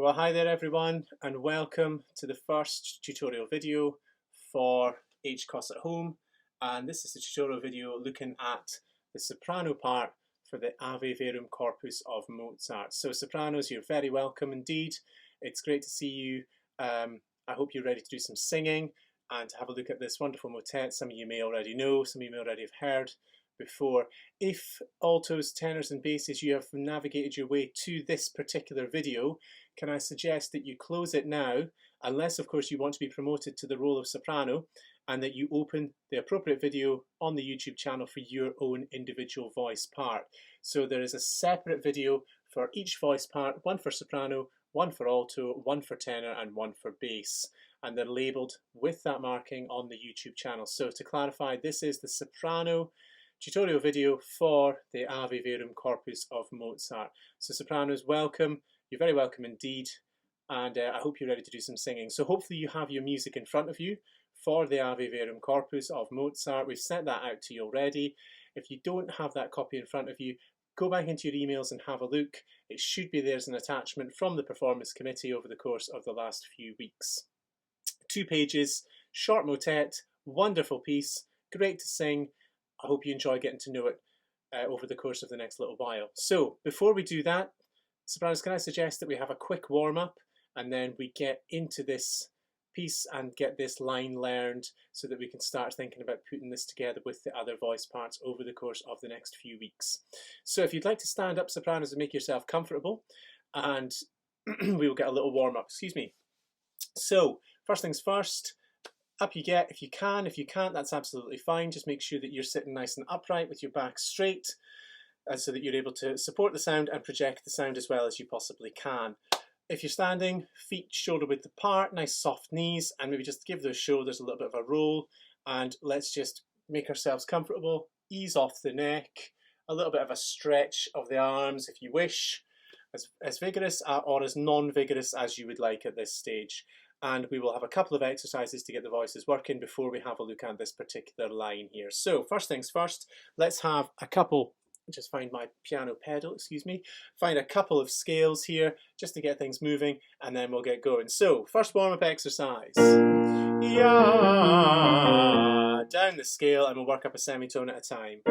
Well, hi there everyone, and welcome to the first tutorial video for HHCOS at home. And this is the tutorial video looking at the soprano part for the Ave Verum Corpus of Mozart. So sopranos, you're very welcome indeed. It's great to see you. I hope you're ready to do some singing and to have a look at this wonderful motet. Some of you may already know, some of you may already have heard before. If altos, tenors and basses, you have navigated your way to this particular video, can I suggest that you close it now, unless of course you want to be promoted to the role of soprano, and that you open the appropriate video on the YouTube channel for your own individual voice part. So there is a separate video for each voice part, one for soprano, one for alto, one for tenor and one for bass. And they're labelled with that marking on the YouTube channel. So to clarify, this is the soprano tutorial video for the Ave Verum Corpus of Mozart. So sopranos, welcome. You're very welcome indeed. And I hope you're ready to do some singing. So hopefully you have your music in front of you for the Ave Verum Corpus of Mozart. We've sent that out to you already. If you don't have that copy in front of you, go back into your emails and have a look. It should be there as an attachment from the performance committee over the course of the last few weeks. 2 pages, short motet, wonderful piece, great to sing. I hope you enjoy getting to know it over the course of the next little while. So before we do that, sopranos, can I suggest that we have a quick warm-up and then we get into this piece and get this line learned so that we can start thinking about putting this together with the other voice parts over the course of the next few weeks. So if you'd like to stand up, sopranos, and make yourself comfortable, and we will get a little warm-up, excuse me. So first things first, up you get if you can. If you can't, that's absolutely fine. Just make sure that you're sitting nice and upright with your back straight so that you're able to support the sound and project the sound as well as you possibly can. If you're standing, feet shoulder width apart, nice soft knees, and maybe just give those shoulders a little bit of a roll, and let's just make ourselves comfortable, ease off the neck, a little bit of a stretch of the arms if you wish, as vigorous or as non-vigorous as you would like at this stage. And we will have a couple of exercises to get the voices working before we have a look at this particular line here. So first things first, let's have a couple, just find my piano pedal, excuse me, find a couple of scales here just to get things moving, and then we'll get going. So first warm-up exercise. Yeah, down the scale, and we'll work up a semitone at a time.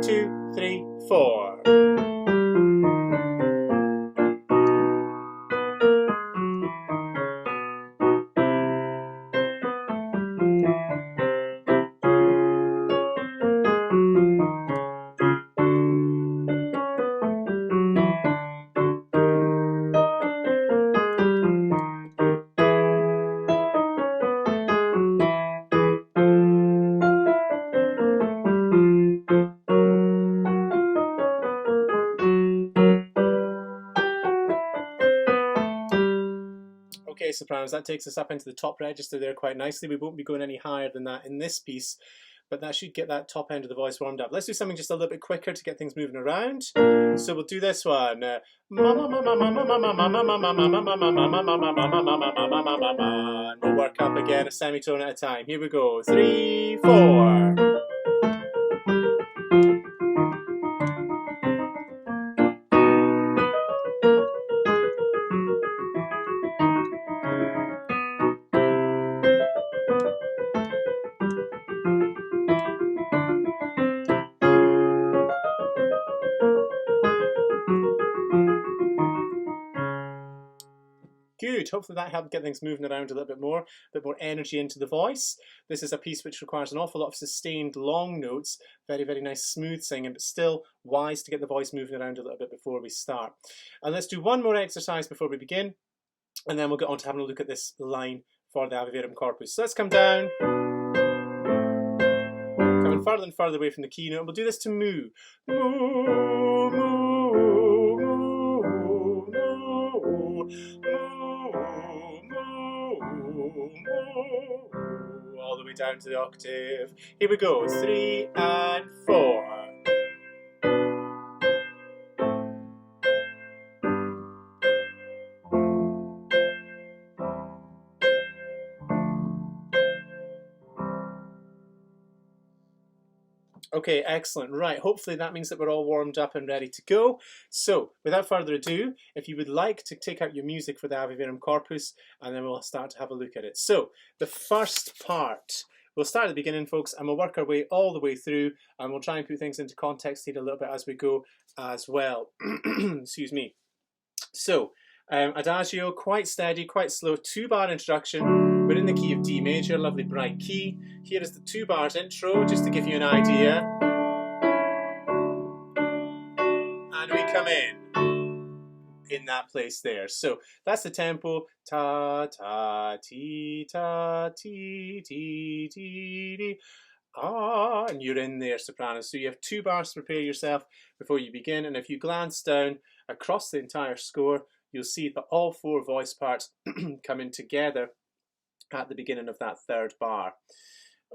2, 3, 4. Okay, sopranos, that takes us up into the top register there quite nicely. We won't be going any higher than that in this piece, but that should get that top end of the voice warmed up. Let's do something just a little bit quicker to get things moving around. So we'll do this one. We'll work up again a semitone at a time. Here we go. 3, 4. Good. Hopefully that helped get things moving around a bit more energy into the voice. This is a piece which requires an awful lot of sustained long notes, very, very nice smooth singing, but still wise to get the voice moving around a little bit before we start. And let's do one more exercise before we begin, and then we'll get on to having a look at this line for the Ave Verum Corpus. So let's come down, coming further and further away from the keynote, and we'll do this to moo. Moo, moo, moo, moo, all the way down to the octave. Here we go. 3 and 4. Okay, excellent. Right, hopefully that means that we're all warmed up and ready to go. So, without further ado, if you would like to take out your music for the Ave Verum Corpus, and then we'll start to have a look at it. So, the first part, we'll start at the beginning, folks, and we'll work our way all the way through, and we'll try and put things into context here a little bit as we go as well. Excuse me. So, Adagio, quite steady, quite slow, 2-bar introduction. We're in the key of D major, lovely bright key. Here is the 2 bars intro, just to give you an idea. And we come in that place there. So that's the tempo. Ta, ta, ti, ta, ti, ti, ti, ti. Ah, and you're in there, soprano. So you have 2 bars to prepare yourself before you begin. And if you glance down across the entire score, you'll see that all 4 voice parts come in together at the beginning of that 3rd bar.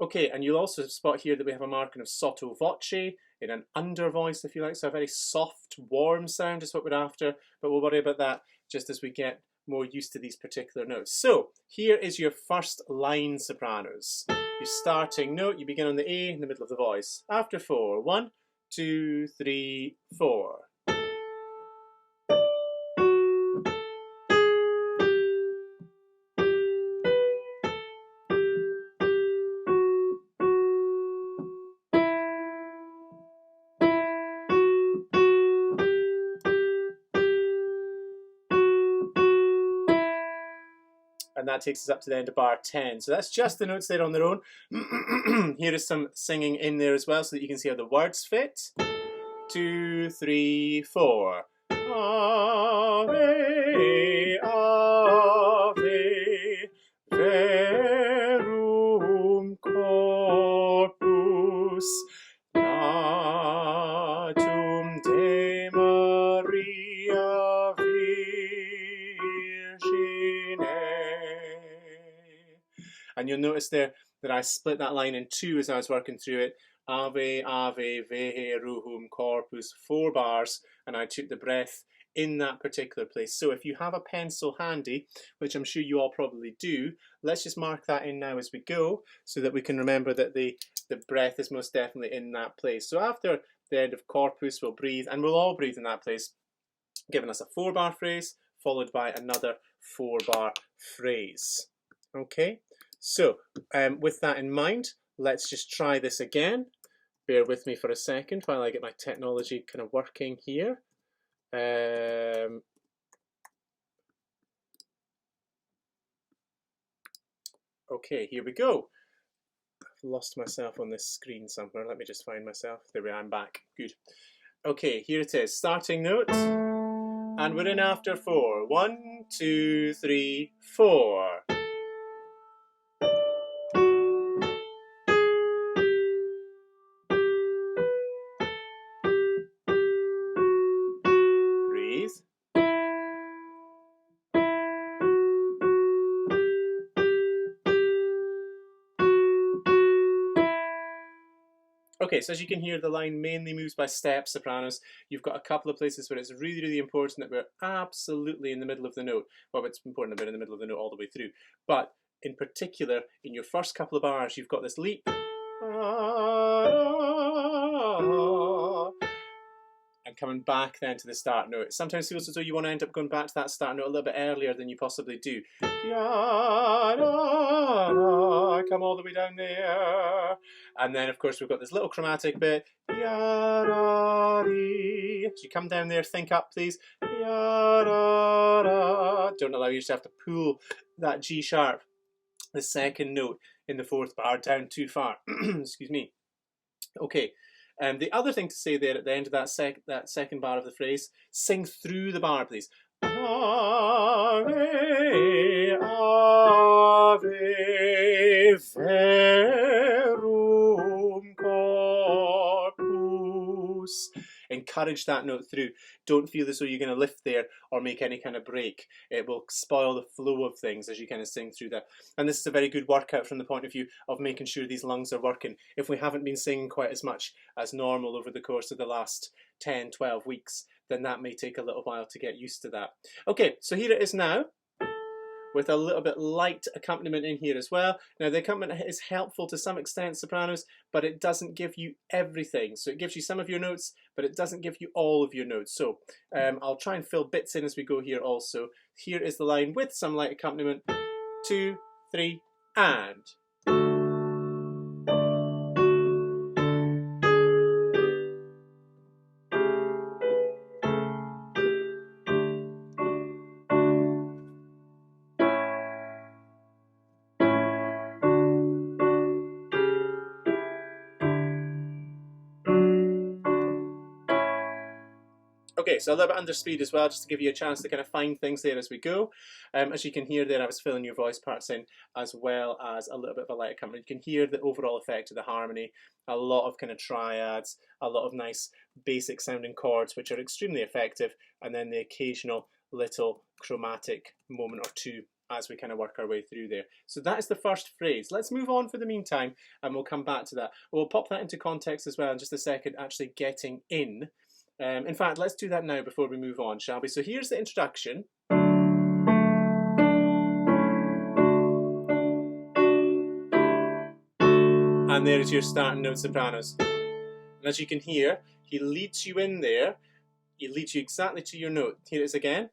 Okay, and you'll also spot here that we have a marking of sotto voce in an under voice, if you like, so a very soft, warm sound is what we're after, but we'll worry about that just as we get more used to these particular notes. So, here is your first line, sopranos. Your starting note, you begin on the A in the middle of the voice. After 4, 1, 2, 3, 4. And that takes us up to the end of bar 10. So that's just the notes there on their own. Here is some singing in there as well so that you can see how the words fit. 2, 3, 4. Ave, Ave Verum Corpus, natum de Maria Virgine. And you'll notice there that I split that line in 2 as I was working through it. Ave, Ave Verum Corpus, 4 bars, and I took the breath in that particular place. So if you have a pencil handy, which I'm sure you all probably do, let's just mark that in now as we go so that we can remember that the breath is most definitely in that place. So after the end of corpus, we'll breathe, and we'll all breathe in that place, giving us a 4-bar phrase followed by another 4-bar phrase. Okay, so with that in mind, let's just try this again. Bear with me for a second while I get my technology kind of working here. Okay, here we go. I've lost myself on this screen somewhere. Let me just find myself. There we are, I'm back. Good. Okay, here it is. Starting note. And we're in after 4. 1, 2, 3, 4. Breathe. Okay, so as you can hear, the line mainly moves by steps, sopranos. You've got a couple of places where it's really, really important that we're absolutely in the middle of the note. Well, it's important that we're in the middle of the note all the way through. But in particular, in your first couple of bars, you've got this leap. And coming back then to the start note. It sometimes feels as though you want to end up going back to that start note a little bit earlier than you possibly do. Come all the way down there. And then, of course, we've got this little chromatic bit. As you come down there, think up, please. Don't allow yourself to pull that G sharp, the second note in the 4th bar, down too far. Excuse me. Okay. The other thing to say there at the end of that second bar of the phrase, sing through the bar, please. Ave, Ave Verum Corpus. Encourage that note through. Don't feel as though you're going to lift there or make any kind of break. It will spoil the flow of things as you kind of sing through that. And this is a very good workout from the point of view of making sure these lungs are working. If we haven't been singing quite as much as normal over the course of the last 10, 12 weeks, then that may take a little while to get used to that. Okay, so here it is now. with a little bit light accompaniment in here as well. Now the accompaniment is helpful to some extent, sopranos, but it doesn't give you everything. So it gives you some of your notes, but it doesn't give you all of your notes. So I'll try and fill bits in as we go here also. Here is the line with some light accompaniment. 2, 3, and. Okay, so a little bit under speed as well, just to give you a chance to kind of find things there as we go. As you can hear there, I was filling your voice parts in, as well as a little bit of a light accompaniment. You can hear the overall effect of the harmony, a lot of kind of triads, a lot of nice basic sounding chords, which are extremely effective, and then the occasional little chromatic moment or two as we kind of work our way through there. So that is the first phrase. Let's move on for the meantime, and we'll come back to that. We'll pop that into context as well in just a second, actually getting in. In fact, let's do that now before we move on, shall we? So here's the introduction. And there is your starting note, sopranos. And as you can hear, he leads you in there. He leads you exactly to your note. Here it is again.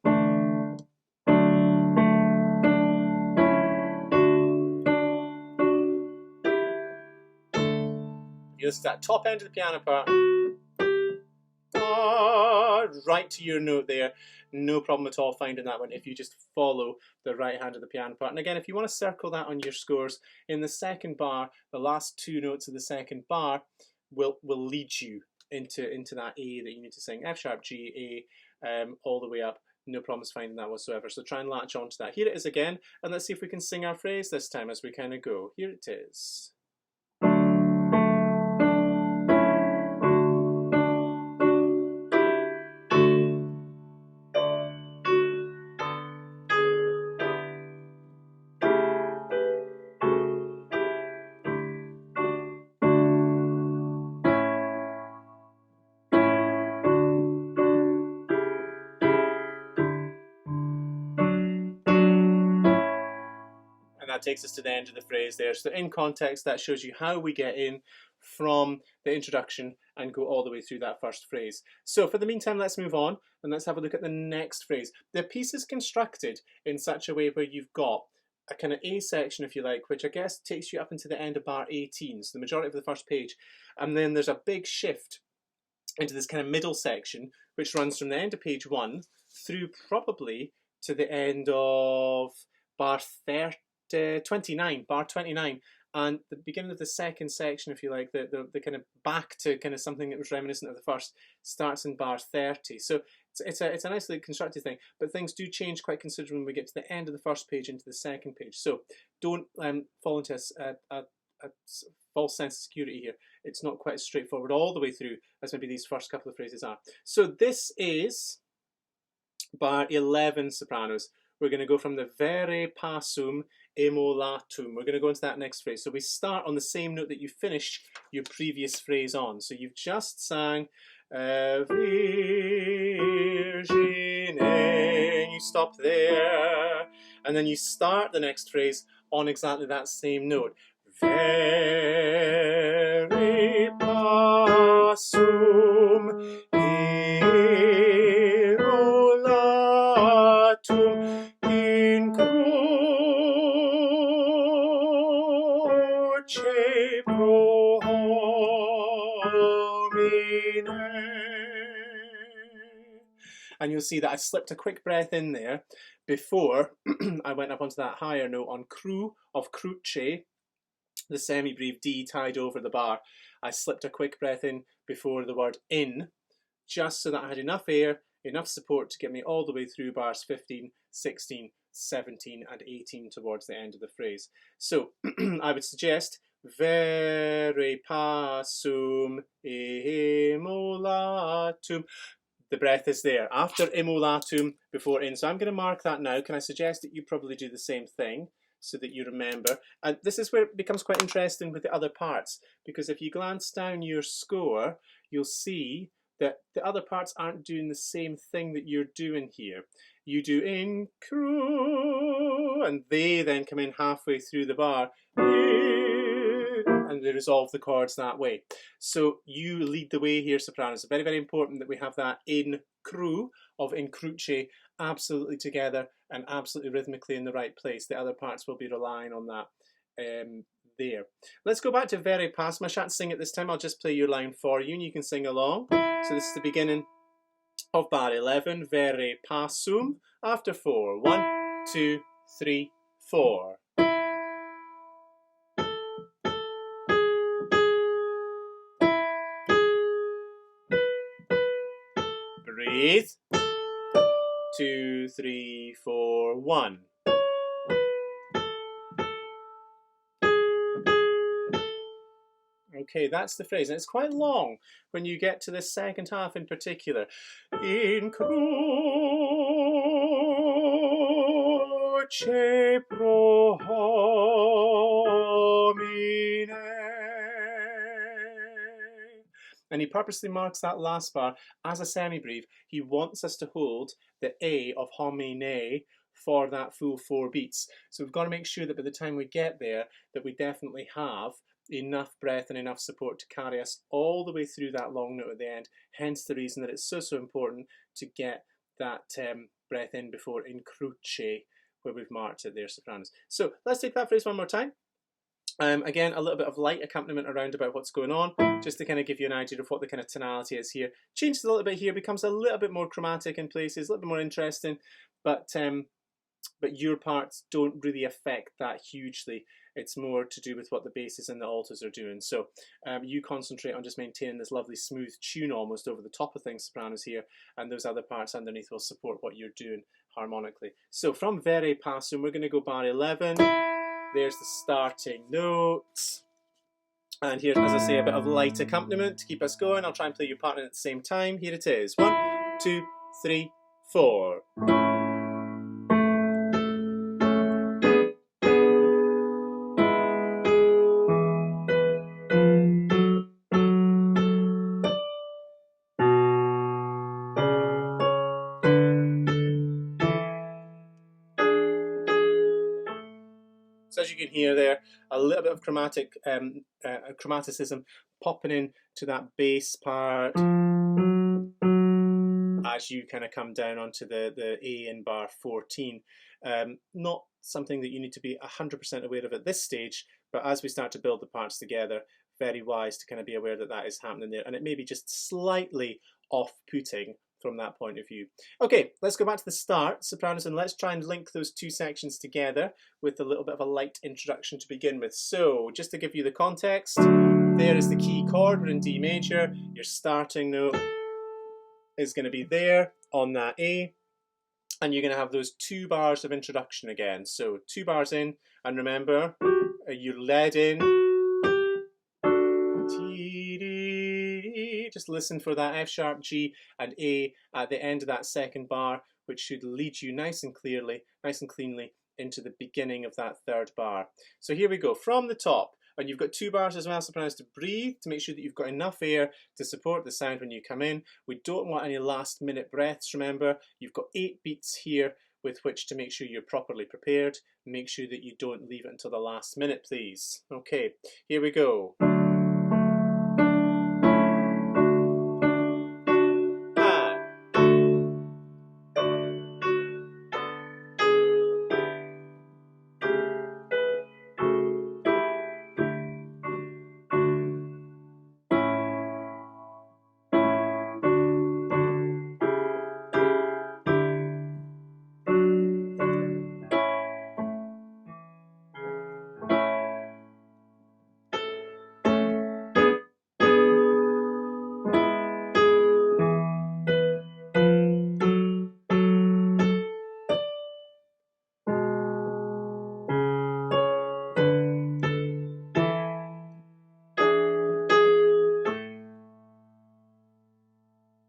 You listen to that top end of the piano part. Right to your note there, no problem at all finding that one if you just follow the right hand of the piano part. And again, if you want to circle that on your scores, in the second bar, the last two notes of the second bar will lead you into that A that you need to sing, F sharp, G, A, all the way up. No problems finding that whatsoever. So try and latch onto that. Here it is again, and let's see if we can sing our phrase this time as we kind of go. Here it is. And that takes us to the end of the phrase there. So in context, that shows you how we get in from the introduction and go all the way through that first phrase. So for the meantime, let's move on and let's have a look at the next phrase. The piece is constructed in such a way where you've got a kind of A section, if you like, which I guess takes you up into the end of bar 18, so the majority of the first page. And then there's a big shift into this kind of middle section, which runs from the end of page 1 through probably to the end of bar 29, bar 29, and the beginning of the second section, if you like, the kind of back to kind of something that was reminiscent of the first, starts in bar 30. So it's a nicely constructed thing, but things do change quite considerably when we get to the end of the first page into the second page. So don't fall into a false sense of security here. It's not quite as straightforward all the way through as maybe these first couple of phrases are. So this is bar 11, sopranos. We're going to go from the vere passum emulatum. We're going to go into that next phrase. So we start on the same note that you finished your previous phrase on. So you've just sang Virgine. You stop there. And then you start the next phrase on exactly that same note. Vere passum emulatum in croce pro homine. And you'll see that I slipped a quick breath in there before I went up onto that higher note on cru of cruce, the semi-breve D tied over the bar. I slipped a quick breath in before the word in, just so that I had enough air, enough support to get me all the way through bars 15, 16, 17 and 18 towards the end of the phrase. So I would suggest vere passum emulatum. The breath is there. After emulatum, before in. So I'm going to mark that now. Can I suggest that you probably do the same thing so that you remember? And this is where it becomes quite interesting with the other parts, because if you glance down your score, you'll see that the other parts aren't doing the same thing that you're doing here. you do in cru, and they then come in halfway through the bar, and they resolve the chords that way. So you lead the way here, sopranos. It's very, very important that we have that in cru of in cruce absolutely together and absolutely rhythmically in the right place. The other parts will be relying on that there. Let's go back to Vere Passum. I shan't sing it this time, I'll just play your line for you and you can sing along. So this is the beginning of bar 11, Vere Passum, after 4. 1, 2, 3, 4. Breathe. 2, 3, 4, 1. Okay, that's the phrase, and it's quite long when you get to the second half in particular. In cruce pro homine. And he purposely marks that last bar as a semibreve. He wants us to hold the A of homine for that full 4 beats. So we've got to make sure that by the time we get there, that we definitely have enough breath and enough support to carry us all the way through that long note at the end. Hence the reason that it's so important to get that breath in before in cruce, where we've marked it there, sopranos. So let's take that phrase one more time. Again, a little bit of light accompaniment around about what's going on, just to kind of give you an idea of what the kind of tonality is here. Changes a little bit here, becomes a little bit more chromatic in places, a little bit more interesting, but your parts don't really affect that hugely. It's more to do with what the basses and the altos are doing. So you concentrate on just maintaining this lovely smooth tune almost over the top of things, sopranos here, and those other parts underneath will support what you're doing harmonically. So from Vere Passum, we're going to go bar 11. There's the starting notes. And here's, as I say, a bit of light accompaniment to keep us going. I'll try and play your part in at the same time. Here it is. 1, 2, 3, 4. So as you can hear there, a little bit of chromaticism popping in to that bass part as you kind of come down onto the A in bar 14. Not something that you need to be 100% aware of at this stage, but as we start to build the parts together, very wise to kind of be aware that that is happening there, and it may be just slightly off-putting from that point of view. Okay, let's go back to the start, sopranos, and let's try and link those two sections together with a little bit of a light introduction to begin with. So, just to give you the context, there is the key chord, we're in D major, your starting note is going to be there on that A, and you're going to have those 2 bars of introduction again. So 2 bars in, and remember, you're led in. Just listen for that F sharp, G, and A at the end of that second bar, which should lead you nice and clearly, nice and cleanly into the beginning of that 3rd bar. So here we go, from the top. And you've got 2 bars as well, sopranos, to breathe, to make sure that you've got enough air to support the sound when you come in. We don't want any last minute breaths, remember. You've got 8 beats here with which to make sure you're properly prepared. Make sure that you don't leave it until the last minute, please. Okay, here we go.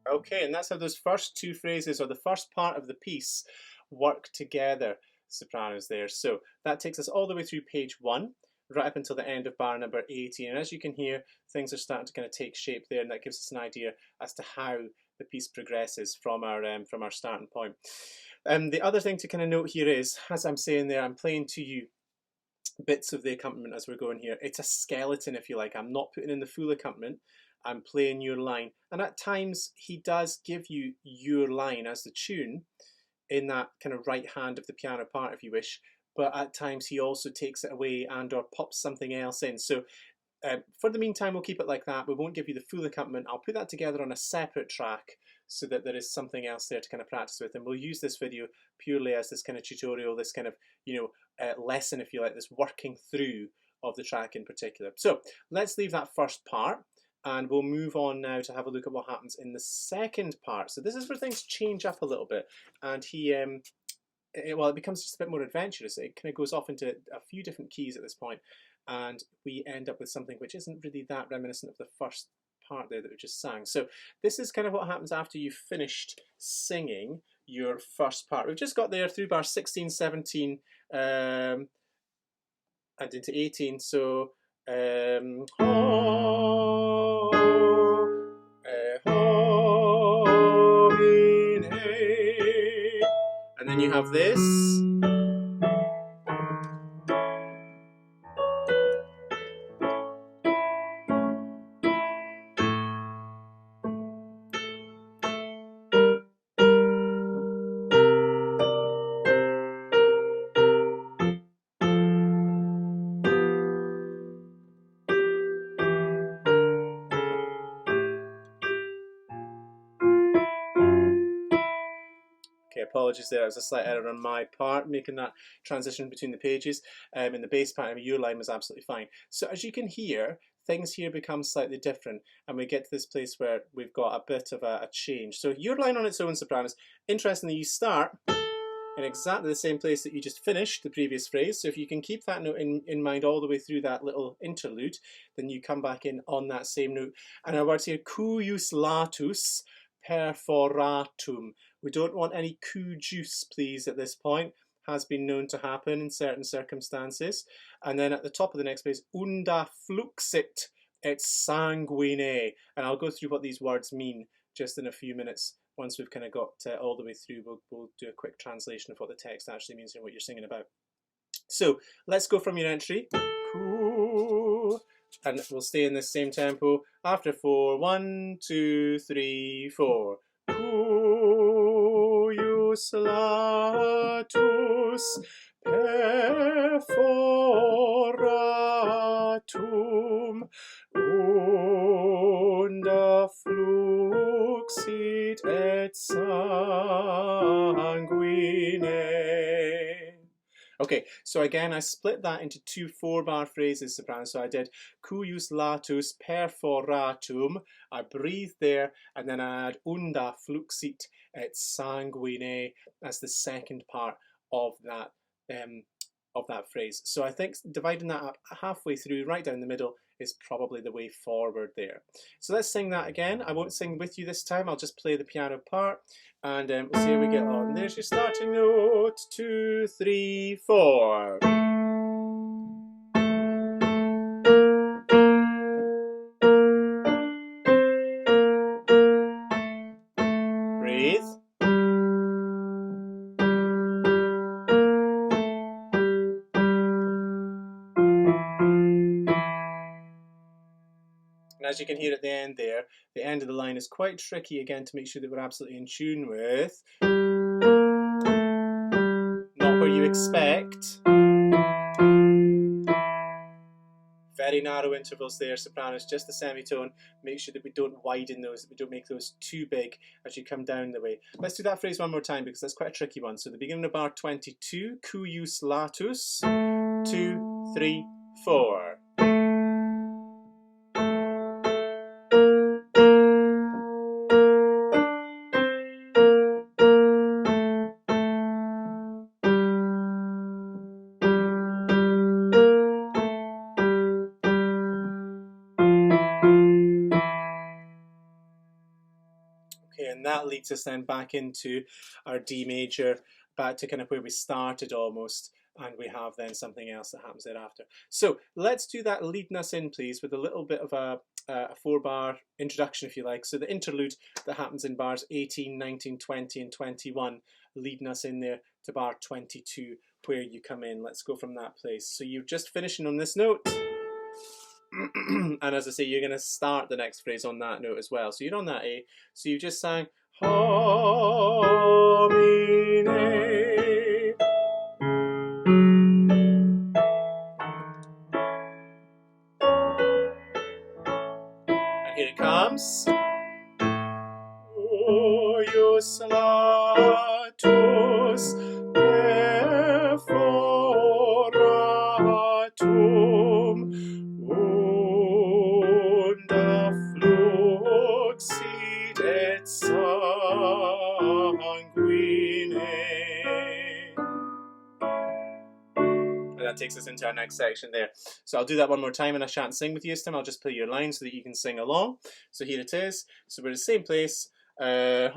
Okay, and that's how those first 2 phrases, or the first part of the piece, work together, sopranos there. So that takes us all the way through page 1, right up until the end of bar number 18. And as you can hear, things are starting to kind of take shape there, and that gives us an idea as to how the piece progresses from our starting point. The other thing to kind of note here is, as I'm saying there, I'm playing to you bits of the accompaniment as we're going here. It's a skeleton, if you like. I'm not putting in the full accompaniment. I'm playing your line. And at times, he does give you your line as the tune in that kind of right hand of the piano part, if you wish. But at times, he also takes it away and or pops something else in. So for the meantime, we'll keep it like that. We won't give you the full accompaniment. I'll put that together on a separate track so that there is something else there to kind of practice with. And we'll use this video purely as this kind of tutorial, this kind of, lesson, if you like, this working through of the track in particular. So let's leave that first part and we'll move on now to have a look at what happens in the second part. So this is where things change up a little bit. And it becomes just a bit more adventurous. It kind of goes off into a few different keys at this point, and we end up with something which isn't really that reminiscent of the first part there that we just sang. So this is kind of what happens after you've finished singing your first part. We've just got there through bar 16, 17, and into 18. So and then you have this. Okay, apologies there, it was a slight error on my part, making that transition between the pages. In the bass part, your line was absolutely fine. So as you can hear, things here become slightly different, and we get to this place where we've got a bit of a change. So your line on its own, sopranos, interestingly, you start in exactly the same place that you just finished the previous phrase. So if you can keep that note in mind all the way through that little interlude, then you come back in on that same note. And our words here, cuius latus perforatum. We don't want any juice, please, at this point. Has been known to happen in certain circumstances. And then at the top of the next phrase, unda fluxit et sanguine. And I'll go through what these words mean just in a few minutes. Once we've kind of got all the way through, we'll do a quick translation of what the text actually means and what you're singing about. So let's go from your entry. And we'll stay in this same tempo. After 4, 1, 2, 3, 4. Cuius latus perforatum unda fluxit et sanguine. Okay, so again, I split that into 2 4-bar phrases, soprano. So I did cuius latus perforatum. I breathed there, and then I add unda fluxit et sanguine as the second part of that phrase. So I think dividing that up halfway through, right down the middle, is probably the way forward there. So let's sing that again. I won't sing with you this time. I'll just play the piano part, and we'll see how we get on. There's your starting note. 2, 3, 4. Breathe. And as you can hear at the end there, the end of the line is quite tricky again to make sure that we're absolutely in tune with. Not where you expect. Very narrow intervals there, sopranos, just the semitone. Make sure that we don't widen those, that we don't make those too big as you come down the way. Let's do that phrase one more time because that's quite a tricky one. So the beginning of bar 22, cuius latus, 2, 3, 4. And that leads us then back into our D major, back to kind of where we started almost, and we have then something else that happens thereafter. So let's do that leading us in, please, with a little bit of a 4-bar introduction, if you like. So the interlude that happens in bars 18, 19, 20, and 21. leading us in there to bar 22 where you come in. Let's go from that place. So you're just finishing on this note. And as I say, you're going to start the next phrase on that note as well. So you're on that A. So you just sang Homine. And here it comes. Ojus latus perforatum unda fluxit et sanguine. And that takes us into our next section there. So I'll do that one more time, and I shan't sing with you this time. I'll just play your line so that you can sing along. So here it is. So we're in the same place. Homine.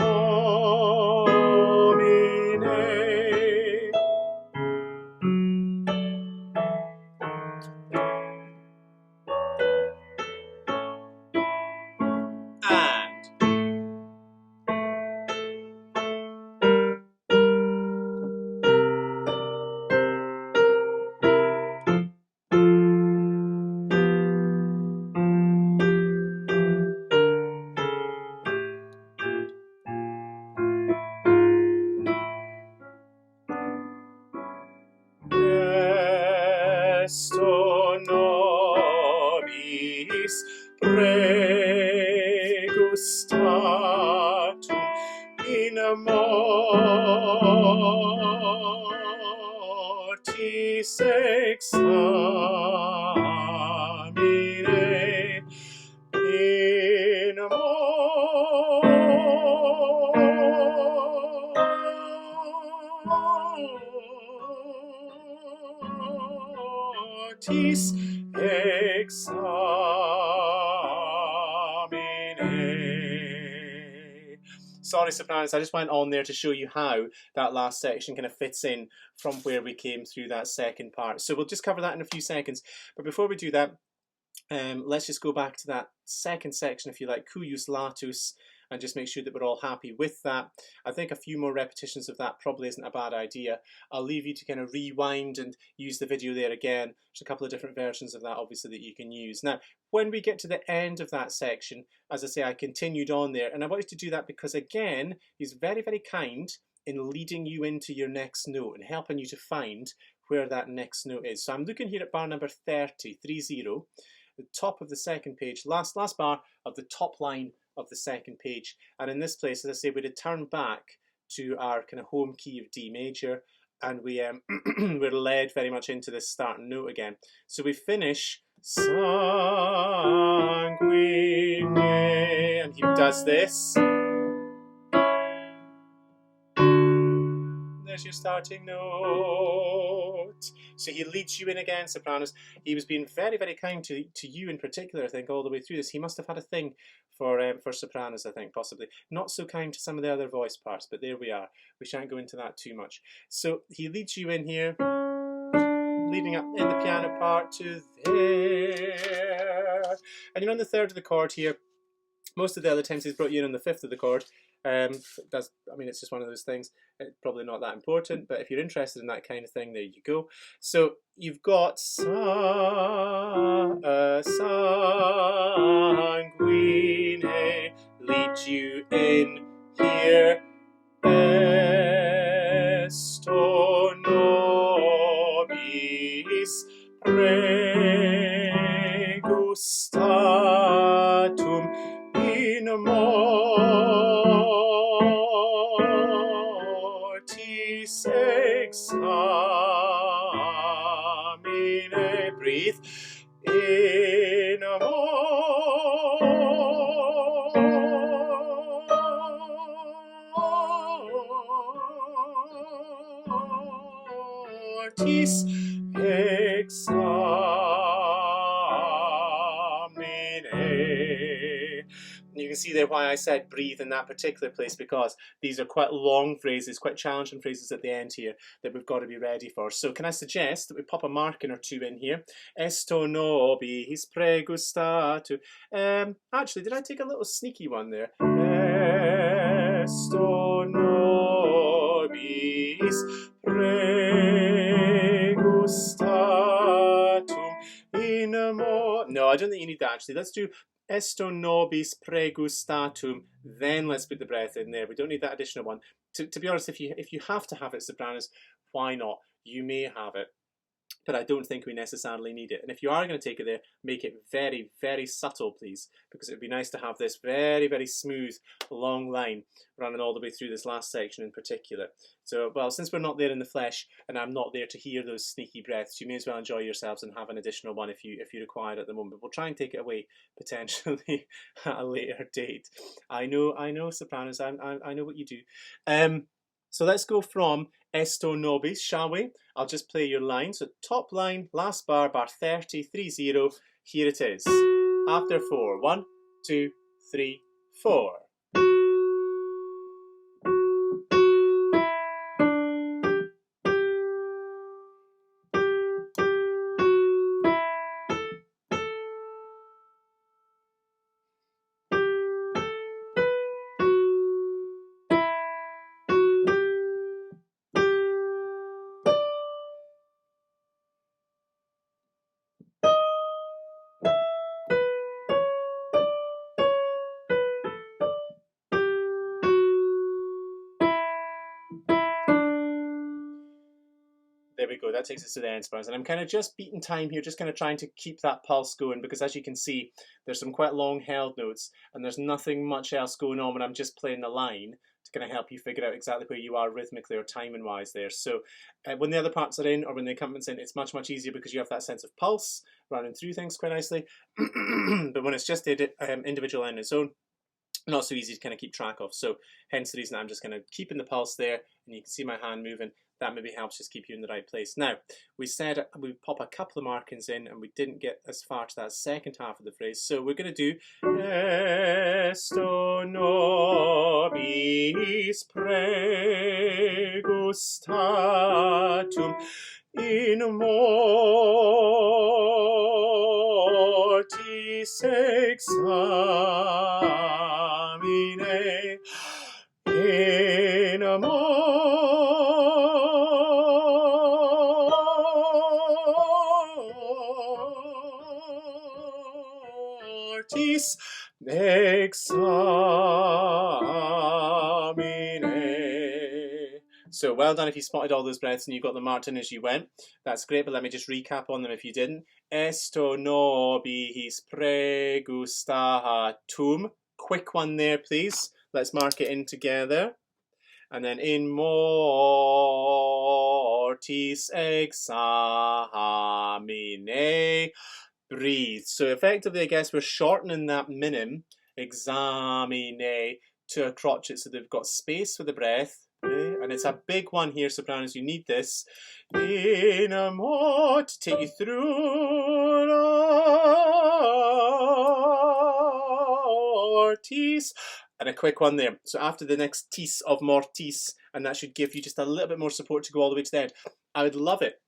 Esto nobis pregustatum in mortis examine, in mortis examine. Sorry, sopranos, I just went on there to show you how that last section kind of fits in from where we came through that second part. So we'll just cover that in a few seconds. But before we do that, let's just go back to that second section, if you like, Cuius latus, and just make sure that we're all happy with that. I think a few more repetitions of that probably isn't a bad idea. I'll leave you to kind of rewind and use the video there again. There's a couple of different versions of that, obviously, that you can use. Now, when we get to the end of that section, as I say, I continued on there, and I wanted to do that because, again, he's very, very kind in leading you into your next note and helping you to find where that next note is. So I'm looking here at bar number 30, the top of the second page, last bar of the top line of the second page. And in this place, as I say, we return back to our kind of home key of D major, and we we're led very much into this starting note again. So we finish sanguine, and he does this. There's your starting note. So he leads you in again, sopranos. He was being very, very kind to you in particular, I think, all the way through this. He must have had a thing for sopranos, I think, possibly. Not so kind to some of the other voice parts, but there we are. We shan't go into that too much. So he leads you in here, leading up in the piano part to there. And you're on the third of the chord here. Most of the other times he's brought you in on the fifth of the chord. I mean, it's just one of those things. It's probably not that important, but if you're interested in that kind of thing, there you go. So you've got sanguine, lead you in here. Esto nobis pregustatum in mortis examine. Breathe. In mortis examine. You can see there why I said breathe in that particular place, because these are quite long phrases, quite challenging phrases at the end here that we've got to be ready for. So can I suggest that we pop a marking or two in here? Esto nobis pregustatum. Actually, did I take a little sneaky one there? Esto nobis nobis pregustatum in mo. No, I don't think you need that actually. Let's do esto nobis pregustatum, then let's put the breath in there. We don't need that additional one. To be honest, if you have to have it, sopranos, why not? You may have it, but I don't think we necessarily need it. And if you are going to take it there, make it very, very subtle, please, because it would be nice to have this very, very smooth, long line running all the way through this last section in particular. So, well, since we're not there in the flesh, and I'm not there to hear those sneaky breaths, you may as well enjoy yourselves and have an additional one if you require it at the moment. But we'll try and take it away, potentially, at a later date. I know, sopranos, I know what you do. So let's go from esto nobis, shall we? I'll just play your line. So top line, last bar, bar 30, 3-0. Here it is. After 4. 1, 2, 3, 4. There we go, that takes us to the end spurs. And I'm kind of just beating time here, just kind of trying to keep that pulse going, because as you can see, there's some quite long held notes, and there's nothing much else going on when I'm just playing the line to kind of help you figure out exactly where you are rhythmically or timing-wise there. So when the other parts are in, or when the accompaniment in, it's much, much easier because you have that sense of pulse running through things quite nicely. But when it's just the individual line on its own, not so easy to kind of keep track of. So hence the reason I'm just kind of keeping the pulse there, and you can see my hand moving. That maybe helps just keep you in the right place. Now, we said we pop a couple of markings in, and we didn't get as far to that second half of the phrase. So we're going to do esto nobis pregustatum in mortis examine in mortis examine. So well done if you spotted all those breaths and you got them marked in as you went. That's great, but let me just recap on them if you didn't. Esto nobis pregustatum. Quick one there, please. Let's mark it in together. And then in mortis examine. Breathe. So effectively, I guess we're shortening that minim, examine, to a crotchet, so they've got space for the breath. Okay? And it's a big one here, sopranos. You need this. In a more to take you through mortis. And a quick one there. So after the next tis of mortis, and that should give you just a little bit more support to go all the way to the end. I would love it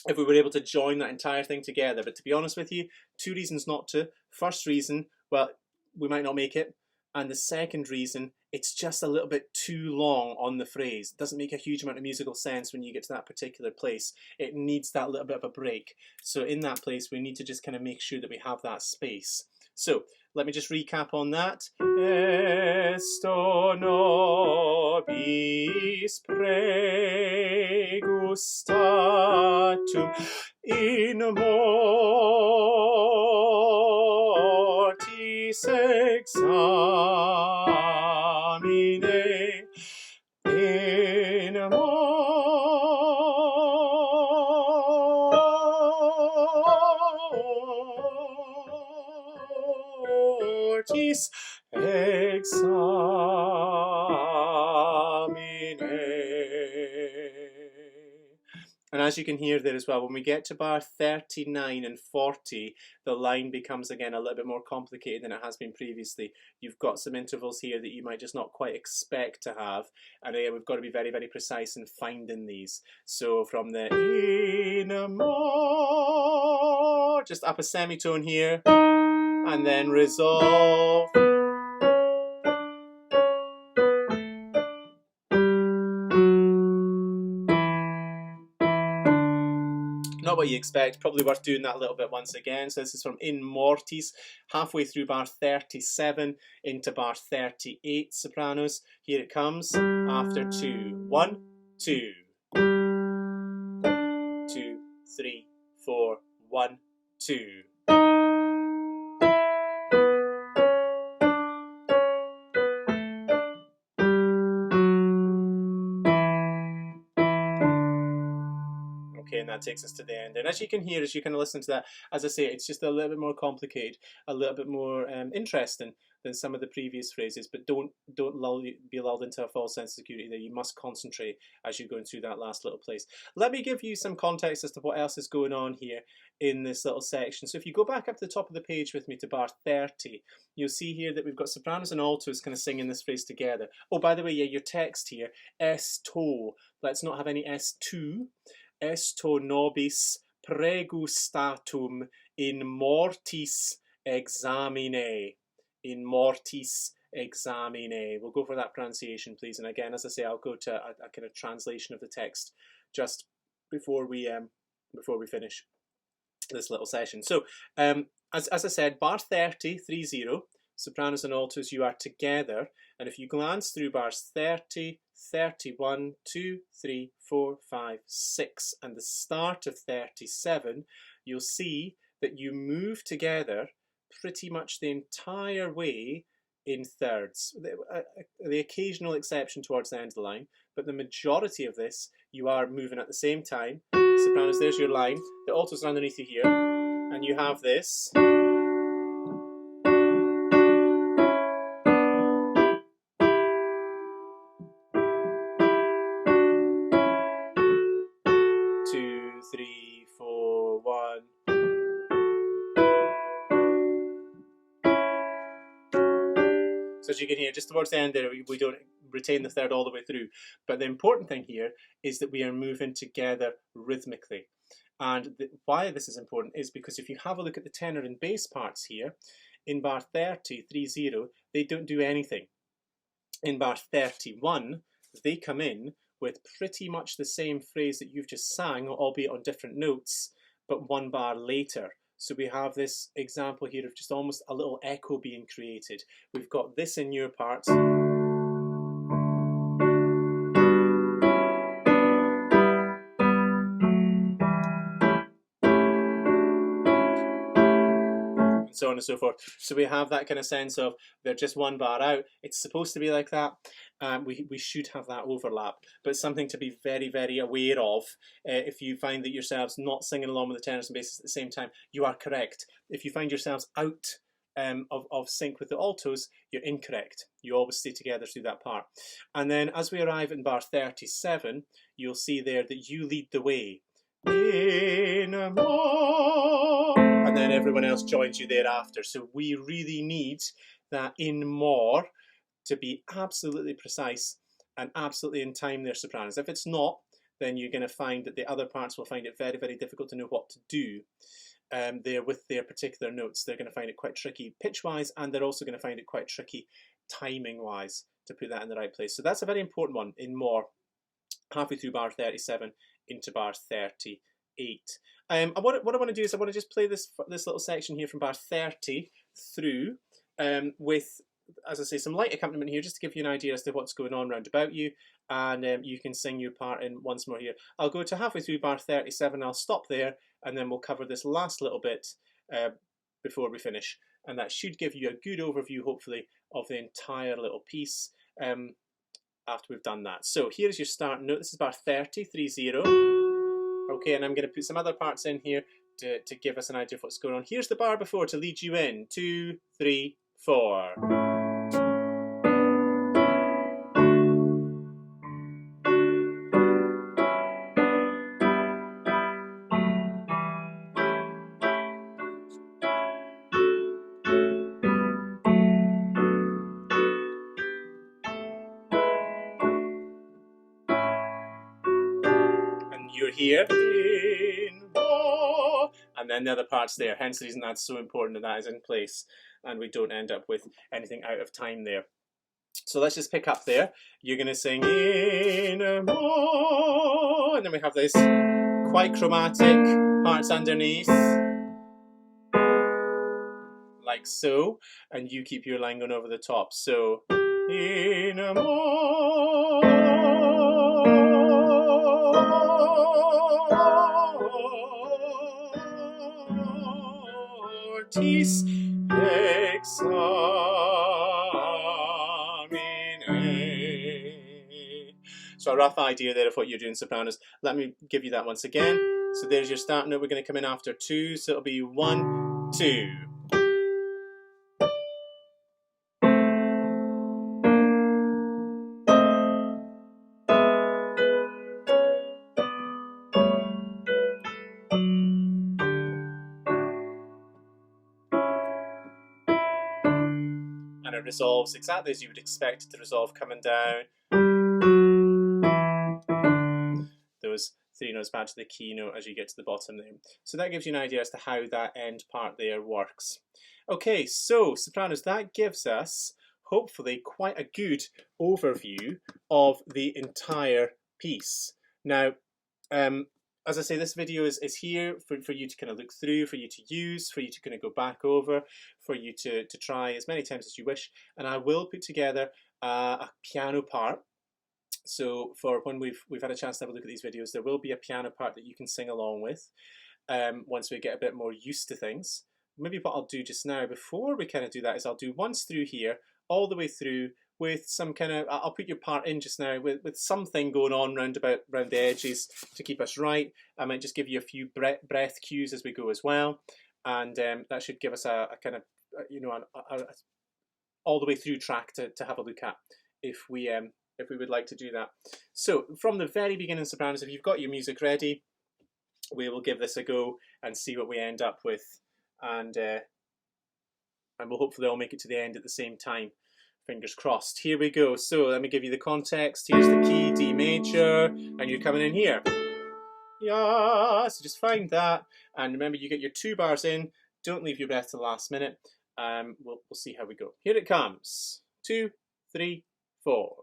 if we were able to join that entire thing together. But to be honest with you, 2 reasons not to. First reason, well, we might not make it. And the second reason, it's just a little bit too long on the phrase. It doesn't make a huge amount of musical sense when you get to that particular place. It needs that little bit of a break. So in that place, we need to just kind of make sure that we have that space. So let me just recap on that. Esto nobis pregustatum in mortis examine in mortis examine. And as you can hear there as well, when we get to bar 39 and 40, the line becomes again a little bit more complicated than it has been previously. You've got some intervals here that you might just not quite expect to have, and we've got to be very, very precise in finding these. So from the in a more, just up a semitone here, and then resolve. Not what you expect, probably worth doing that a little bit once again. So this is from In Mortis, halfway through bar 37 into bar 38 sopranos. Here it comes, after 2. 1, 2. 2, 3, 4, 1, 2. Okay, and that takes us to the end. And as you can hear, as you can listen to that, as I say, it's just a little bit more complicated, a little bit more interesting than some of the previous phrases. But don't be lulled into a false sense of security there. You must concentrate as you're going through that last little place. Let me give you some context as to what else is going on here in this little section. So if you go back up to the top of the page with me to bar 30, you'll see here that we've got sopranos and altos kind of singing this phrase together. Oh, by the way, yeah, your text here, esto. Let's not have any S2. Esto nobis pregustatum in mortis examine. In mortis examine. We'll go for that pronunciation, please. And again, as I say, I'll go to a kind of translation of the text just before we finish this little session. So, as I said, bar 30, 30, sopranos and altos, you are together. And if you glance through bars 30, 31, 2, 3, 4, 5, 6, and the start of 37, you'll see that you move together pretty much the entire way in thirds. The occasional exception towards the end of the line, but the majority of this, you are moving at the same time. Sopranos, there's your line. The altos are underneath you here, and you have this. 2, 3, 4, 1. So as you can hear, just towards the end there, we don't retain the third all the way through. But the important thing here is that we are moving together rhythmically. And why this is important is because if you have a look at the tenor and bass parts here, in bar 30, 30, they don't do anything. In bar 31, they come in with pretty much the same phrase that you've just sang, albeit on different notes, but one bar later. So we have this example here of just almost a little echo being created. We've got this in your part. So on and so forth. So we have that kind of sense of they're just one bar out. It's supposed to be like that. We should have that overlap, but something to be very, very aware of. If you find that yourselves not singing along with the tenors and basses at the same time, you are correct. If you find yourselves out of sync with the altos, you're incorrect. You always stay together through that part. And then as we arrive in bar 37, you'll see there that you lead the way. And then everyone else joins you thereafter. So we really need that in more to be absolutely precise and absolutely in time there, sopranos. If it's not, then you're going to find that the other parts will find it very, very difficult to know what to do there with their particular notes. They're going to find it quite tricky pitch-wise, and they're also going to find it quite tricky timing-wise to put that in the right place. So that's a very important one in more, halfway through bar 37 into bar 38. What I want to do is I want to just play this little section here from bar 30 through with, as I say, some light accompaniment here, just to give you an idea as to what's going on round about you, and you can sing your part in once more here. I'll go to halfway through bar 37, I'll stop there, and then we'll cover this last little bit before we finish, and that should give you a good overview, hopefully, of the entire little piece after we've done that. So here's your start note. This is bar 30, 30. Okay, and I'm going to put some other parts in here to give us an idea of what's going on. Here's the bar before to lead you in. 2, 3, 4. You're here, and then the other parts there, hence the reason that's so important that is in place and we don't end up with anything out of time there. So let's just pick up there. You're going to sing in a more, and then we have this quite chromatic, parts underneath, like so, and you keep your line going over the top. So, in mortis examine. So a rough idea there of what you're doing, sopranos. Let me give you that once again. So there's your start note. We're going to come in after 2, so it'll be 1, 2. And it resolves exactly as you would expect it to resolve, coming down. Those 3 notes back to the key note as you get to the bottom there. So that gives you an idea as to how that end part there works. Okay, so sopranos, that gives us hopefully quite a good overview of the entire piece. Now, as I say, this video is here for you to kind of look through, for you to use, for you to kind of go back over, for you to try as many times as you wish. And I will put together a piano part. So for when we've had a chance to have a look at these videos, there will be a piano part that you can sing along with once we get a bit more used to things. Maybe what I'll do just now, before we kind of do that, is I'll do once through here, all the way through, with some kind of, I'll put your part in just now with something going on round the edges to keep us right. I might just give you a few breath cues as we go as well, and that should give us a kind of, you know, a all the way through track to have a look at if we would like to do that. So from the very beginning, sopranos, if you've got your music ready, we will give this a go and see what we end up with, and we'll hopefully all make it to the end at the same time. Fingers crossed. Here we go. So let me give you the context. Here's the key, D major, and you're coming in here. Yeah, so just find that, and remember you get your 2 bars in. Don't leave your breath to the last minute. We'll see how we go. Here it comes. 2, 3, 4.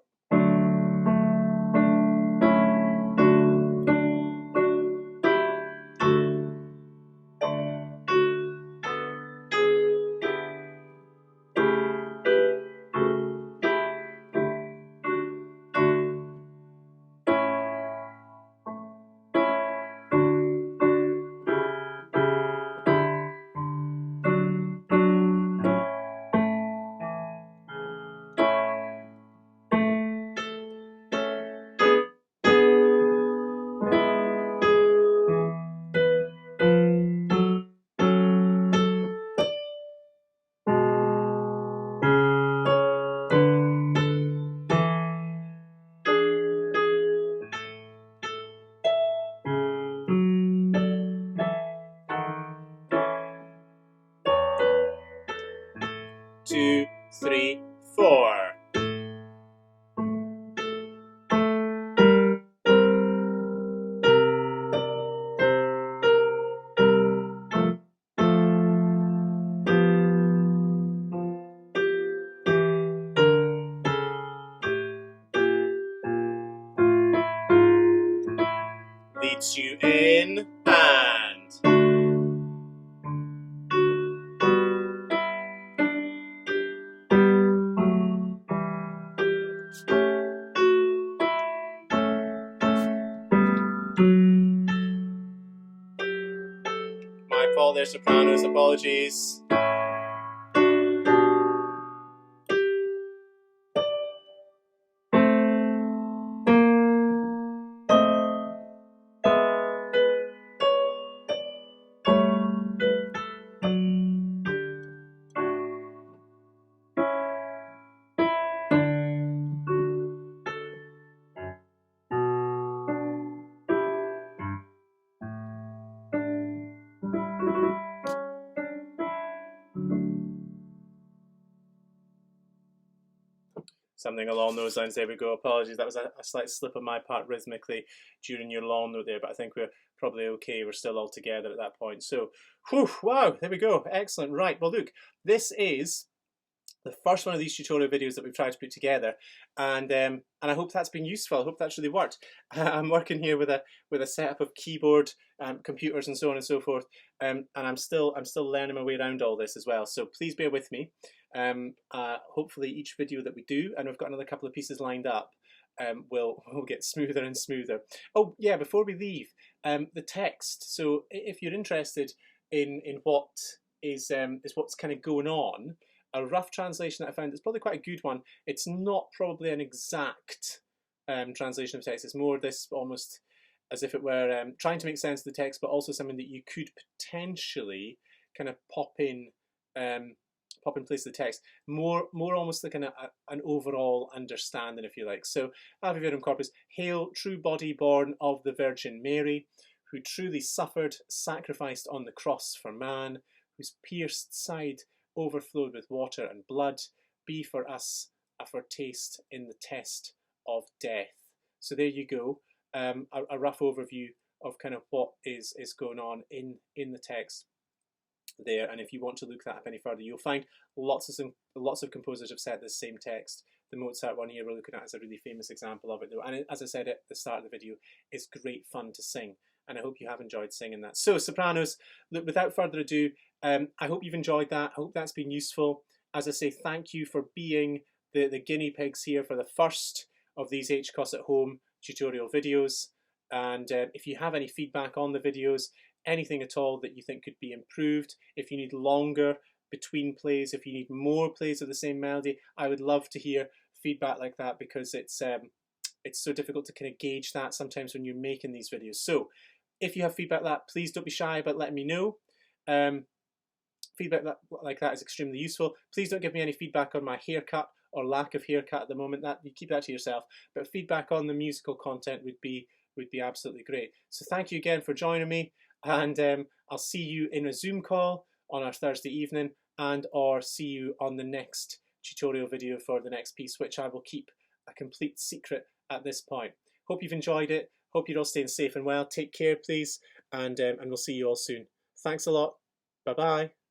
Two, three, four. Leads you in and my fault there, sopranos, apologies. Something along those lines. There we go. Apologies, that was a slight slip on my part rhythmically during your long note there, but I think we're probably okay. We're still all together at that point. So, whew, wow, there we go. Excellent. Right, well look, this is the first one of these tutorial videos that we've tried to put together, and I hope that's been useful. I hope that's really worked. I'm working here with a setup of keyboard, computers, and so on and so forth, and I'm still learning my way around all this as well. So please bear with me. Hopefully each video that we do, and we've got another couple of pieces lined up, will get smoother and smoother. Oh yeah, before we leave, the text. So if you're interested in what is what's kind of going on, a rough translation that I found is probably quite a good one. It's not probably an exact translation of text. It's more this almost as if it were trying to make sense of the text, but also something that you could potentially kind of pop in place of the text. More almost like an overall understanding, if you like. So, Ave Verum Corpus, hail, true body born of the Virgin Mary, who truly suffered, sacrificed on the cross for man, whose pierced side overflowed with water and blood, be for us a foretaste in the test of death. So there you go, a rough overview of kind of what is going on in the text there. And if you want to look that up any further, you'll find lots of composers have set this same text. The Mozart one here we're looking at is a really famous example of it though, and as I said at the start of the video, it's great fun to sing, and I hope you have enjoyed singing that. So sopranos, look, without further ado, I hope you've enjoyed that. I hope that's been useful. As I say, thank you for being the guinea pigs here for the first of these HHCOS at home tutorial videos. And if you have any feedback on the videos, anything at all that you think could be improved, if you need longer between plays, if you need more plays of the same melody, I would love to hear feedback like that, because it's so difficult to kind of gauge that sometimes when you're making these videos. So if you have feedback like that, please don't be shy about letting me know. Feedback like that is extremely useful. Please don't give me any feedback on my haircut or lack of haircut at the moment. That you keep that to yourself. But feedback on the musical content would be absolutely great. So thank you again for joining me, and I'll see you in a Zoom call on our Thursday evening, and or see you on the next tutorial video for the next piece, which I will keep a complete secret at this point. Hope you've enjoyed it. Hope you're all staying safe and well. Take care, please, and we'll see you all soon. Thanks a lot. Bye-bye.